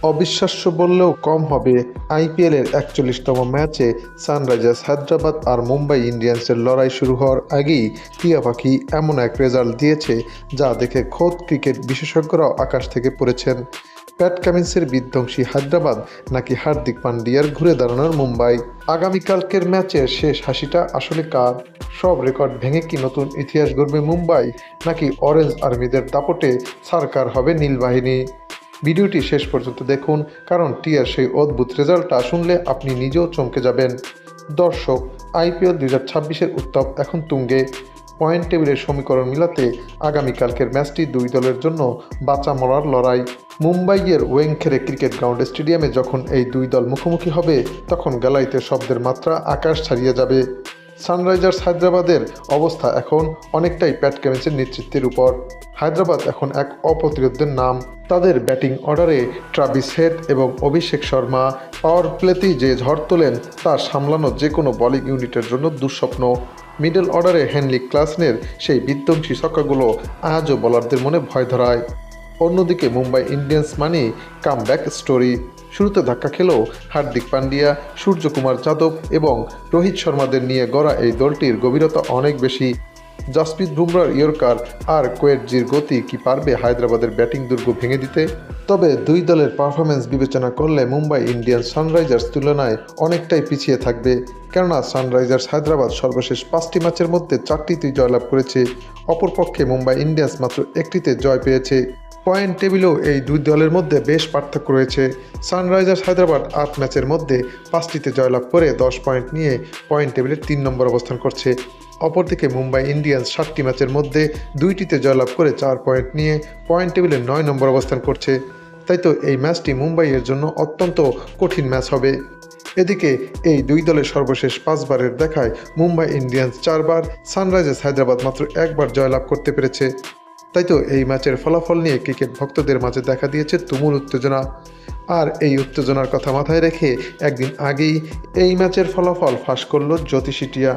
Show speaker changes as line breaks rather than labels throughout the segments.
অবিশ্বাস্য বললেও কম হবে, আইপিএলের ৪১তম ম্যাচে সানরাইজার্স হায়দ্রাবাদ আর মুম্বাই ইন্ডিয়ান্সের লড়াই শুরু হওয়ার আগেই টিয়া পাখি এমন এক রেজাল্ট দিয়েছে যা দেখে খোদ ক্রিকেট বিশেষজ্ঞরাও আকাশ থেকে পড়েছেন। প্যাট কামিন্সের বিধ্বংসী হায়দ্রাবাদ নাকি হার্দিক পান্ডিয়ার ঘুরে দাঁড়ানোর মুম্বাই? আগামীকালকের ম্যাচের শেষ হাসিটা আসলে কার? সব রেকর্ড ভেঙে কি নতুন ইতিহাস গড়বে মুম্বাই, নাকি অরেঞ্জ আর্মিদের দাপটে সারকার হবে নীলবাহিনী? ভিডিওটি শেষ পর্যন্ত দেখুন, কারণ টিয়ার সেই অদ্ভুত রেজাল্টটা শুনলে আপনি নিজেও চমকে যাবেন। দর্শক, আইপিএল ২০২৬-এর উত্তাপ এখন তুঙ্গে। পয়েন্ট টেবিলের সমীকরণ মিলাতে আগামীকালকের ম্যাচটি দুই দলের জন্য বাঁচা মরার লড়াই। মুম্বাইয়ের ওয়েংখেড়ে ক্রিকেট গ্রাউন্ড স্টেডিয়ামে যখন এই দুই দল মুখোমুখি হবে, তখন গ্যালারিতে শব্দের মাত্রা আকাশ ছাড়িয়ে যাবে। সানরাইজার্স হায়দ্রাবাদের অবস্থা এখন অনেকটাই প্যাট কামিন্সের নেতৃত্বের উপর। হায়দ্রাবাদ এখন এক অপ্রতিরোধ্যের নাম। তাদের ব্যাটিং অর্ডারে ট্রাভিস হেড এবং অভিষেক শর্মা পাওয়ার প্লেতেই যে ঝড় তোলেন, তা সামলানো যে কোনো বোলিং ইউনিটের জন্য দুঃস্বপ্ন। মিডল অর্ডারে হেনরি ক্লাসনের সেই বিধ্বংসী ছক্কাগুলো আজও বোলারদের মনে ভয় ধরায়। অন্যদিকে মুম্বাই ইন্ডিয়ান্স মানেই কামব্যাক স্টোরি। শুরুতে ধাক্কা খেলেও হার্দিক পান্ডিয়া, সূর্যকুমার যাদব এবং রোহিত শর্মাদের নিয়ে গড়া এই দলটির গভীরতা অনেক বেশি। জাসপ্রীত বুমরার ইয়র্কার আর কোয়েটজির গতি কি পারবে হায়দ্রাবাদের ব্যাটিং দুর্গ ভেঙে দিতে? তবে দুই দলের পারফরম্যান্স বিবেচনা করলে মুম্বাই ইন্ডিয়ান্স সানরাইজার্স তুলনায় অনেকটাই পিছিয়ে থাকবে, কেননা সানরাইজার্স হায়দ্রাবাদ সর্বশেষ 5টি ম্যাচের মধ্যে 4টিতেই জয়লাভ করেছে। অপরপক্ষে মুম্বাই ইন্ডিয়ান্স মাত্র 1টিতে জয় পেয়েছে। পয়েন্ট টেবিলেও এই দুই দলের মধ্যে বেশ পার্থক্য রয়েছে। সানরাইজার্স হায়দ্রাবাদ 8 ম্যাচের মধ্যে 5টিতে জয়লাভ করে 10 পয়েন্ট নিয়ে পয়েন্ট টেবিলের 3 নম্বর অবস্থান করছে। অপরদিকে মুম্বাই ইন্ডিয়ান্স 7টি ম্যাচের মধ্যে 2টিতে জয়লাভ করে 4 পয়েন্ট নিয়ে পয়েন্ট টেবিলের 9 নম্বর অবস্থান করছে। তাই তো এই ম্যাচটি মুম্বাইয়ের জন্য অত্যন্ত কঠিন ম্যাচ হবে। এদিকে এই দুই দলের সর্বশেষ 5বারের দেখায় মুম্বাই ইন্ডিয়ান্স 4বার, সানরাইজার্স হায়দ্রাবাদ মাত্র 1বার জয়লাভ করতে পেরেছে। তাই তো এই ম্যাচের ফলাফল নিয়ে ক্রিকেট ভক্তদের মাঝে দেখা দিয়েছে তুমুল উত্তেজনা। আর এই উত্তেজনার কথা মাথায় রেখে একদিন আগেই এই ম্যাচের ফলাফল ফাঁস করল জ্যোতিষী টিয়া।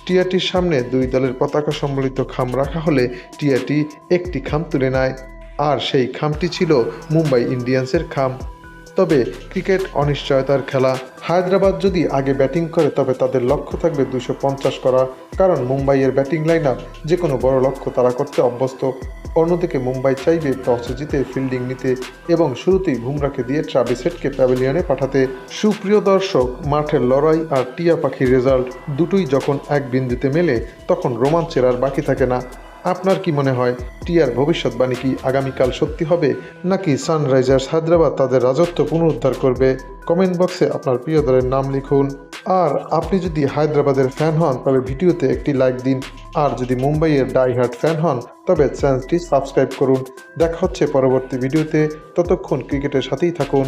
টিয়াটির সামনে দুই দলের পতাকা সম্বলিত খাম রাখা হলে টিয়াটি একটি খাম তুলে নেয়, আর সেই খামটি ছিল মুম্বাই ইন্ডিয়ান্সের খাম। তবে ক্রিকেট অনিশ্চয়তার খেলা। হায়দ্রাবাদ যদি আগে ব্যাটিং করে তবে তাদের লক্ষ্য থাকবে 250 করা, কারণ মুম্বাইয়ের ব্যাটিং লাইন আপ যে কোনো বড় লক্ষ্য তারা করতে অভ্যস্ত। অন্যদিকে মুম্বাই চাইবে টসে জিতে ফিল্ডিং নিতে এবং শুরুতেই বুমরাকে দিয়ে ট্রাভিস হেডকে প্যাভিলিয়নে পাঠাতে। সুপ্রিয় দর্শক, মাঠের লড়াই আর টিয়া পাখির রেজাল্ট দুটোই যখন এক বিন্দুতে মেলে, তখন রোমাঞ্চের আর বাকি থাকে না। আপনার কি মনে হয়, টিয়ার ভবিষ্যৎবাণী কি আগামীকাল সত্যি হবে, নাকি সানরাইজার্স হায়দ্রাবাদ তাদের রাজত্ব পুনরুদ্ধার করবে? কমেন্ট বক্সে আপনার প্রিয় দলের নাম লিখুন। আর আপনি যদি হায়দ্রাবাদের ফ্যান হন তবে ভিডিওতে একটি লাইক দিন, আর যদি মুম্বাইয়ের ডাইহার্ট ফ্যান হন তবে চ্যানেলটি সাবস্ক্রাইব করুন। দেখা হচ্ছে পরবর্তী ভিডিওতে, ততক্ষণ ক্রিকেটের সাথেই থাকুন।